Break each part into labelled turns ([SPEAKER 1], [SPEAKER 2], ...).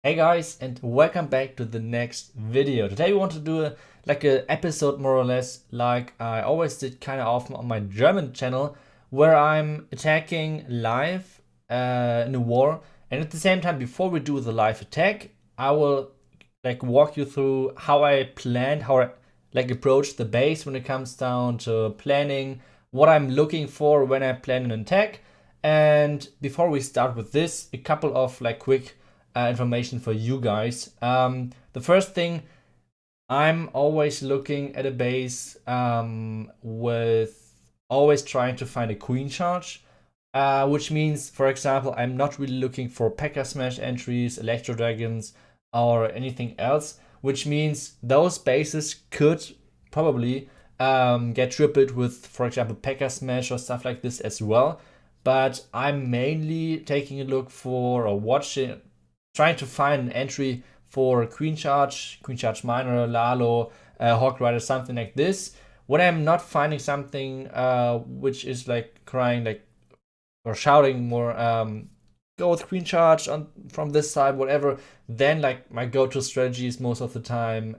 [SPEAKER 1] Hey guys, and welcome back to the next video. Today we want to do a episode more or less like I always did kind of often on my German channel, where I'm attacking live in a war, and at the same time before we do the live attack, I will walk you through how I planned, how I approach the base when it comes down to planning, what I'm looking for when I plan an attack. And before we start with this, a couple of quick information for you guys. The first thing, I'm always looking at a base with always trying to find a queen charge, which means, for example, I'm not really looking for P.E.K.K.A Smash entries, Electro Dragons, or anything else, which means those bases could probably get tripled with, for example, P.E.K.K.A Smash or stuff like this as well. But I'm mainly taking a look for or watching, trying to find an entry for Queen Charge Minor, Lalo, Hawk Rider, something like this. When I'm not finding something which is crying or shouting more, go with Queen Charge on from this side, whatever, then my go-to strategy is most of the time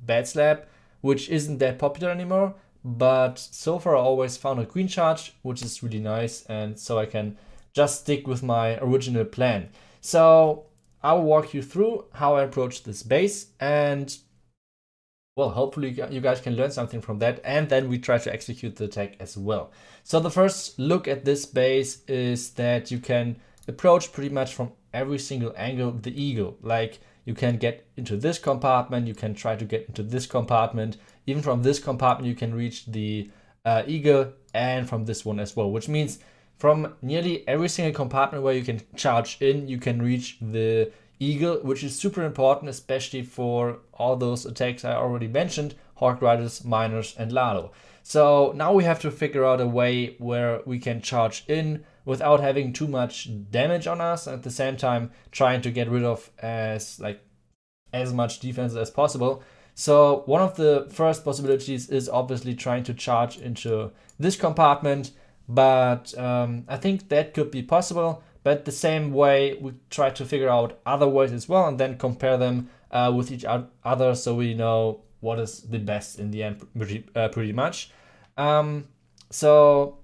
[SPEAKER 1] Bad Slap, which isn't that popular anymore. But so far I always found a Queen Charge, which is really nice, and so I can just stick with my original plan. So I'll walk you through how I approach this base, and well, hopefully you guys can learn something from that, and then we try to execute the attack as well. So the first look at this base is that you can approach pretty much from every single angle the eagle. Like, you can get into this compartment, you can try to get into this compartment, even from this compartment you can reach the eagle, and from this one as well, which means from nearly every single compartment where you can charge in, you can reach the eagle, which is super important, especially for all those attacks I already mentioned, Hawk Riders, Miners, and Lalo. So now we have to figure out a way where we can charge in without having too much damage on us, and at the same time trying to get rid of as much defense as possible. So one of the first possibilities is obviously trying to charge into this compartment, but I think that could be possible. But the same way, we try to figure out other ways as well, and then compare them with each other, so we know what is the best in the end, pretty much. So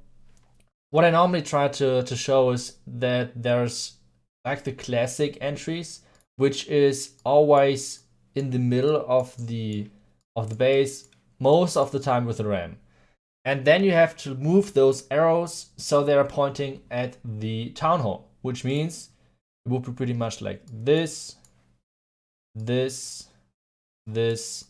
[SPEAKER 1] what I normally try to show is that there's the classic entries, which is always in the middle of the base, most of the time with a ram. And then you have to move those arrows so they're pointing at the town hall, which means it will be pretty much like this, this, this,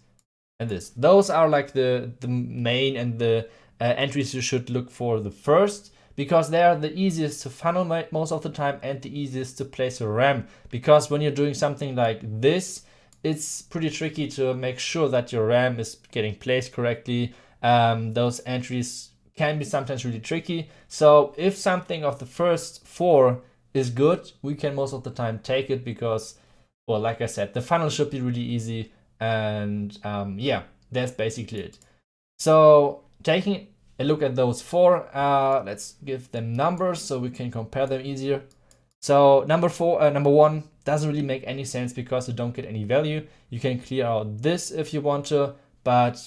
[SPEAKER 1] and this. Those are the main and the entries you should look for the first, because they are the easiest to funnel most of the time and the easiest to place a ram. Because when you're doing something like this, it's pretty tricky to make sure that your ram is getting placed correctly. Those entries can be sometimes really tricky. So if something of the first four is good, we can most of the time take it because, well, like I said, the funnel should be really easy. And yeah, that's basically it. So taking a look at those four, let's give them numbers so we can compare them easier. So number one doesn't really make any sense because you don't get any value. You can clear out this if you want to, but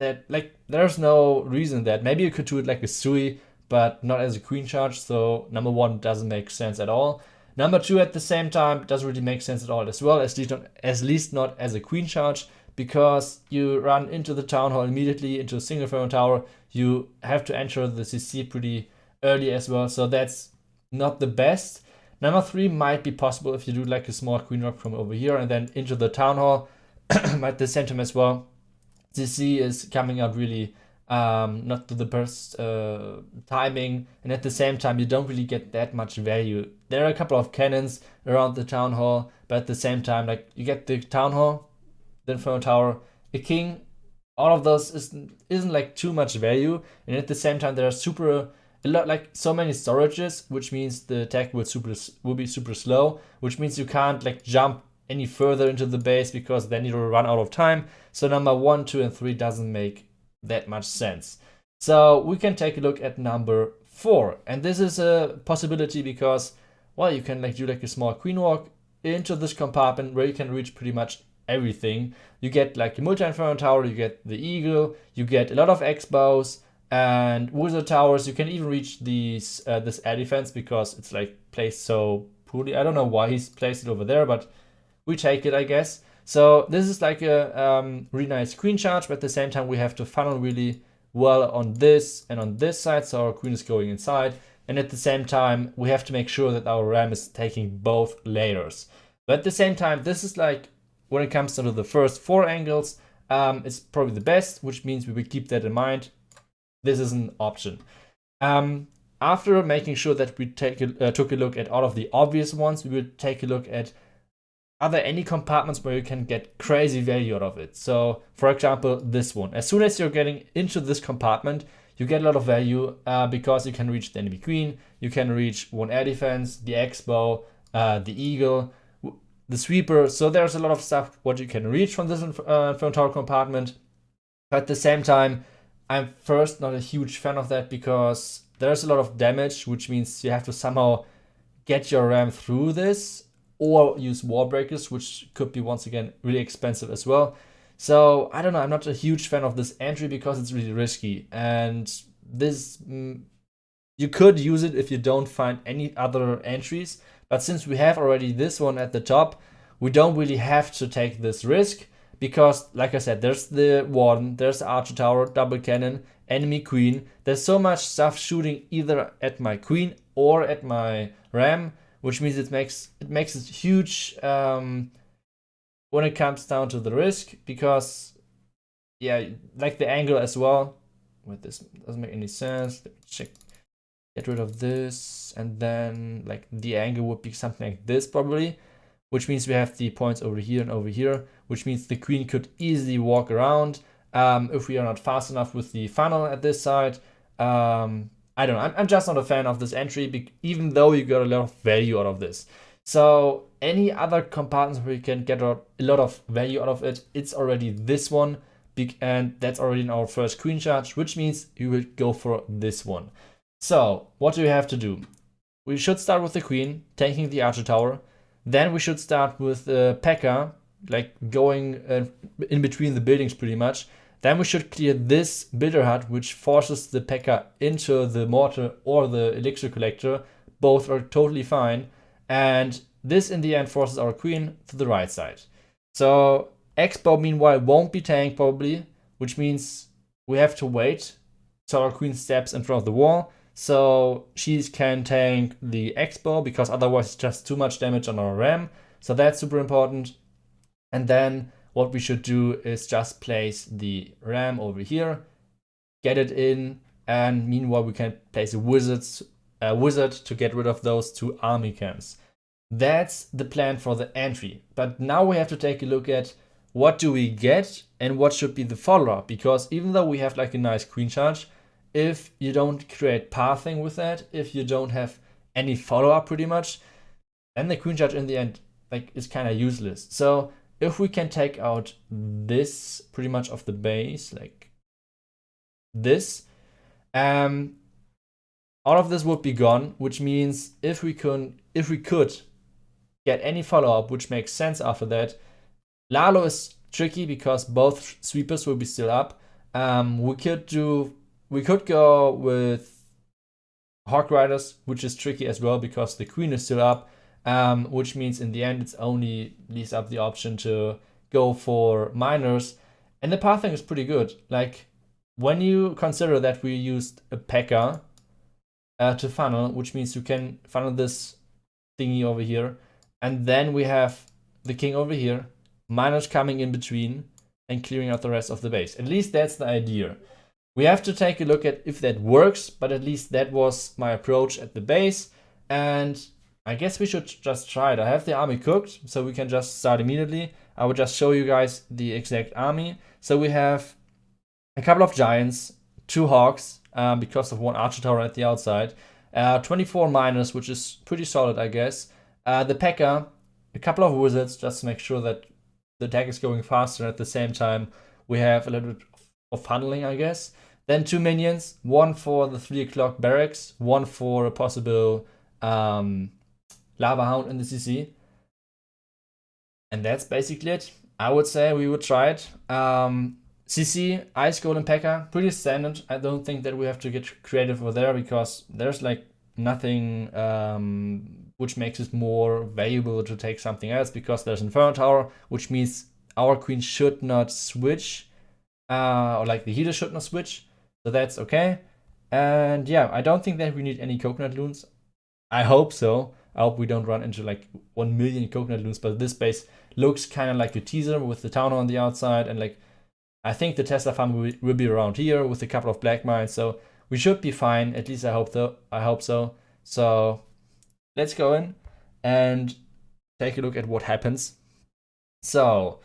[SPEAKER 1] that there's no reason that maybe you could do it like a Sui, but not as a queen charge. So number one doesn't make sense at all. Number two, at the same time, doesn't really make sense at all as well, at least not as a queen charge, because you run into the town hall immediately into a single throne tower. You have to enter the CC pretty early as well, so that's not the best. Number three might be possible if you do a small queen rock from over here and then into the town hall at the same time as well. CC is coming out really not to the best timing, and at the same time you don't really get that much value. There are a couple of cannons around the town hall, but at the same time you get the town hall, the Inferno Tower, a king. All of those isn't too much value, and at the same time there are so many storages, which means the attack will be super slow, which means you can't jump any further into the base because then you'll run out of time. So number 1, 2, and 3 doesn't make that much sense. So we can take a look at number 4, and this is a possibility because, well, you can do a small queen walk into this compartment where you can reach pretty much everything. You get like a multi-inferno tower, you get the eagle, you get a lot of X-bows and wizard towers. You can even reach these this air defense because it's like placed so poorly. I don't know why he's placed it over there, but we take it, I guess. So this is like a really nice queen charge, but at the same time we have to funnel really well on this and on this side, so our queen is going inside. And at the same time, we have to make sure that our ram is taking both layers. But at the same time, this is like, when it comes to the first 4 angles, it's probably the best, which means we will keep that in mind. This is an option. After making sure that we took a look at all of the obvious ones, we will take a look at, are there any compartments where you can get crazy value out of it? So, for example, this one. As soon as you're getting into this compartment, you get a lot of value because you can reach the enemy queen, you can reach 1 air defense, the X-bow, the eagle, the sweeper. So there's a lot of stuff what you can reach from this Inferno Tower compartment. But at the same time, I'm first not a huge fan of that because there's a lot of damage, which means you have to somehow get your ram through this, or use wall breakers, which could be once again really expensive as well. So I don't know, I'm not a huge fan of this entry because it's really risky. And this, you could use it if you don't find any other entries. But since we have already this one at the top, we don't really have to take this risk. Because, like I said, there's the warden, there's the archer tower, double cannon, enemy queen. There's so much stuff shooting either at my queen or at my ram, which means it makes it huge when it comes down to the risk. Because, yeah, like the angle as well. With this doesn't make any sense. Let me check. Get rid of this, and then like the angle would be something like this probably. Which means we have the points over here and over here, which means the queen could easily walk around if we are not fast enough with the funnel at this side. I don't know, I'm just not a fan of this entry, even though you got a lot of value out of this. So any other compartments where you can get a lot of value out of it, it's already this one, and that's already in our first queen charge, which means you will go for this one. So what do we have to do? We should start with the queen, taking the archer tower. Then we should start with P.E.K.K.A, like going in between the buildings pretty much. Then we should clear this builder hut, which forces the P.E.K.K.A into the mortar or the elixir collector. Both are totally fine. And this in the end forces our queen to the right side. So X-bow meanwhile won't be tanked probably, which means we have to wait till our queen steps in front of the wall. So she can tank the X-bow because otherwise it's just too much damage on our ram. So that's super important. And then what we should do is just place the ram over here, get it in, and meanwhile we can place a wizard to get rid of those 2 army camps. That's the plan for the entry. But now we have to take a look at what do we get and what should be the follow-up. Because even though we have like a nice queen charge, if you don't create pathing with that, if you don't have any follow-up pretty much, then the queen charge in the end like is kind of useless. So if we can take out this pretty much of the base, like this, all of this would be gone, which means if we could get any follow-up, which makes sense after that. Lalo is tricky because both sweepers will be still up. We could go with Hawk Riders, which is tricky as well because the queen is still up, which means in the end it's only leaves up the option to go for miners. And the pathing is pretty good. Like when you consider that we used a P.E.K.K.A to funnel, which means you can funnel this thingy over here, and then we have the king over here, miners coming in between and clearing out the rest of the base. At least that's the idea. We have to take a look at if that works, but at least that was my approach at the base. And I guess we should just try it. I have the army cooked, so we can just start immediately. I will just show you guys the exact army. So we have a couple of giants, 2 hawks, because of 1 archer tower at the outside, 24 miners, which is pretty solid, I guess. The P.E.K.K.A, a couple of wizards, just to make sure that the attack is going faster. At the same time, we have a little bit of funneling, I guess. Then 2 minions, 1 for the 3 o'clock barracks, 1 for a possible lava hound in the CC. And that's basically it. I would say we would try it. CC, Ice Golem P.E.K.K.A, pretty standard. I don't think that we have to get creative over there because there's like nothing which makes it more valuable to take something else because there's Inferno Tower, which means our queen should not switch, or like the healer should not switch. So that's okay. And yeah, I don't think that we need any coconut loons. I hope so. I hope we don't run into like 1 million coconut loons, but this base looks kind of like a teaser with the town on the outside, and like I think the Tesla farm will be around here with a couple of black mines, so we should be fine. At least I hope so. So let's go in and take a look at what happens. So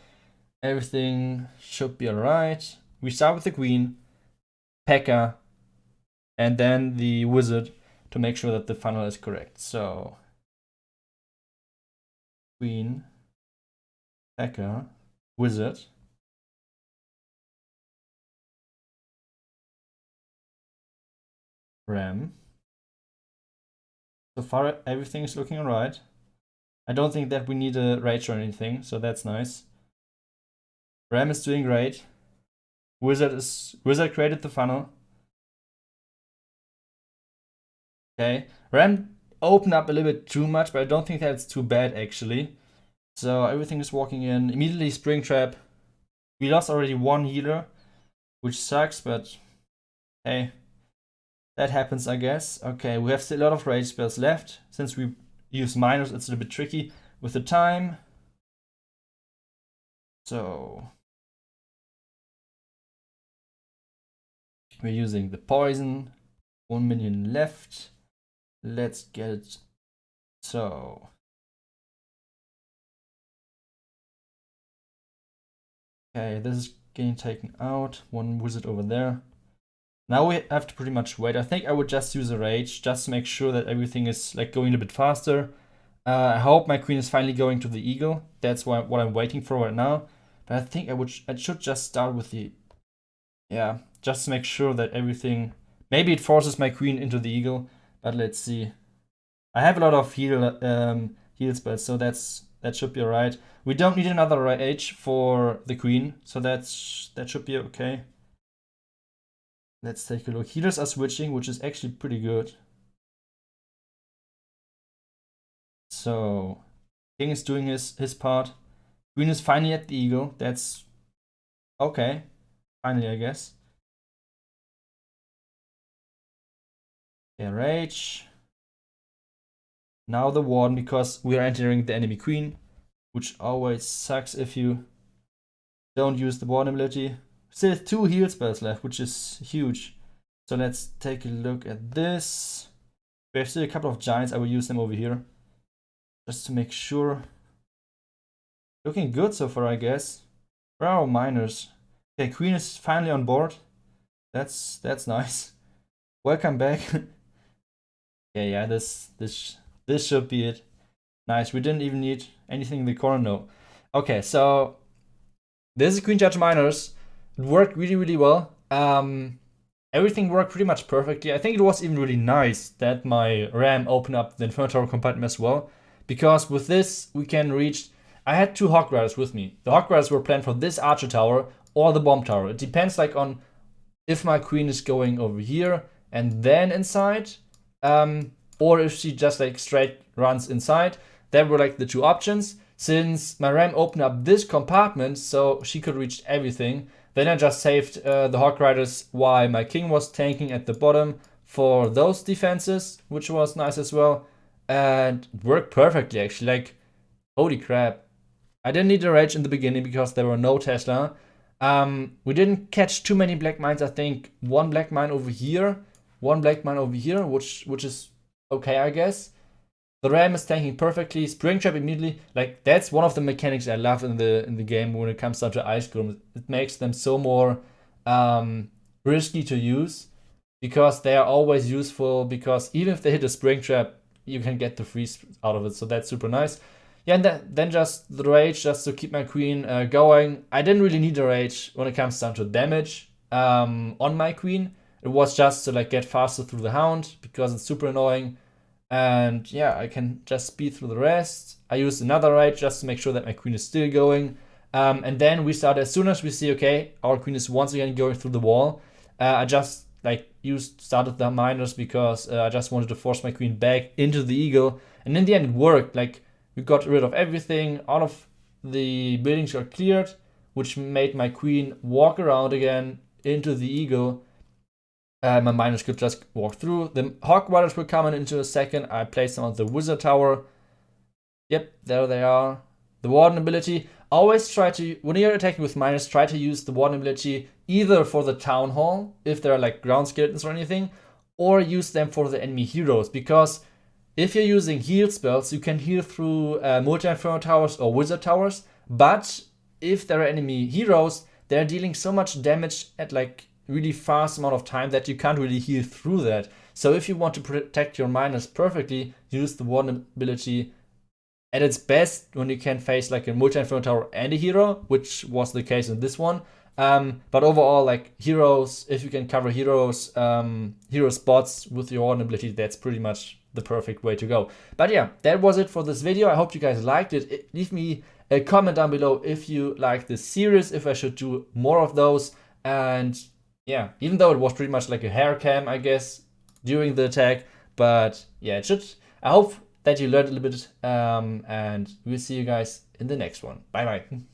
[SPEAKER 1] everything should be alright. We start with the queen, P.E.K.K.A, and then the wizard to make sure that the funnel is correct. So queen, P.E.K.K.A, wizard. Ram. So far, everything is looking alright. I don't think that we need a rage or anything, so that's nice. Ram is doing great. Wizard created the funnel. Okay, Ram opened up a little bit too much, but I don't think that's too bad actually. So everything is walking in. Immediately Springtrap. We lost already 1 healer, which sucks, but hey, that happens, I guess. Okay, we have still a lot of rage spells left. Since we use minors, it's a little bit tricky with the time. So we're using the poison. 1 minion left. Let's get it. So okay, this is getting taken out. 1 wizard over there. Now we have to pretty much wait. I think I would just use a rage just to make sure that everything is like going a bit faster. I hope my queen is finally going to the eagle. That's what I'm waiting for right now. But I think I should just start with the, yeah, just to make sure that everything, maybe it forces my queen into the eagle, but let's see. I have a lot of heal spells, so that should be alright. We don't need another rage for the queen, so that should be okay. Let's take a look. Healers are switching, which is actually pretty good. So King is doing his part. Queen is finally at the eagle. That's okay. Finally, I guess. Yeah, rage. Now the warden, because we are entering the enemy queen, which always sucks if you don't use the warden ability. Still 2 heal spells left, which is huge. So let's take a look at this. We have still a couple of giants. I will use them over here just to make sure. Looking good so far, I guess. Where are our miners? Okay, queen is finally on board. That's nice. Welcome back. Yeah, this should be it. Nice. We didn't even need anything in the corner. No. Okay, so this is Queen Judge Miners. It worked really, really well. Everything worked pretty much perfectly. I think it was even really nice that my Ram opened up the Inferno Tower compartment as well, because with this we can reach. I had 2 Hawk Riders with me. The Hawk Riders were planned for this Archer Tower or the Bomb Tower. It depends like on if my queen is going over here and then inside, or if she just like straight runs inside. That were like the 2 options. Since my Ram opened up this compartment so she could reach everything, then I just saved the Hawk Riders while my king was tanking at the bottom for those defenses, which was nice as well. And it worked perfectly actually. Like, holy crap. I didn't need a rage in the beginning because there were no Tesla. We didn't catch too many black mines. I think 1 black mine over here, 1 black mine over here, which is okay, I guess. The Ram is tanking perfectly. Springtrap immediately. Like, that's one of the mechanics I love in the game when it comes down to Ice Golem. It makes them so more risky to use because they are always useful. Because even if they hit a Springtrap, you can get the freeze out of it. So that's super nice. Yeah, and then just the rage just to keep my queen going. I didn't really need a rage when it comes down to damage on my queen. It was just to like get faster through the hound because it's super annoying. And yeah, I can just speed through the rest. I used another raid just to make sure that my queen is still going. And then we start, as soon as we see, okay, our queen is once again going through the wall, I just like started the miners because I just wanted to force my queen back into the eagle. And in the end it worked. Like, we got rid of everything, all of the buildings got cleared, which made my queen walk around again into the eagle. My miners could just walk through. The Hawk Riders will come in into a second. I placed them on the Wizard Tower. Yep, there they are. The Warden ability. Always try to, when you're attacking with miners, try to use the Warden ability either for the Town Hall, if there are like ground skeletons or anything, or use them for the enemy heroes. Because if you're using heal spells, you can heal through multi-inferno towers or wizard towers. But if there are enemy heroes, they're dealing so much damage at like really fast amount of time that you can't really heal through that. So if you want to protect your miners perfectly, use the Warden ability at its best when you can face like a multi-inferno tower and a hero, which was the case in this one. But overall, like heroes, if you can cover heroes, hero spots with your Warden ability, that's pretty much the perfect way to go. But yeah, that was it for this video. I hope you guys liked it. Leave me a comment down below if you like this series, if I should do more of those. And yeah, even though it was pretty much like a hair cam, I guess, during the attack, but yeah, I hope that you learned a little bit, and we'll see you guys in the next one. Bye bye.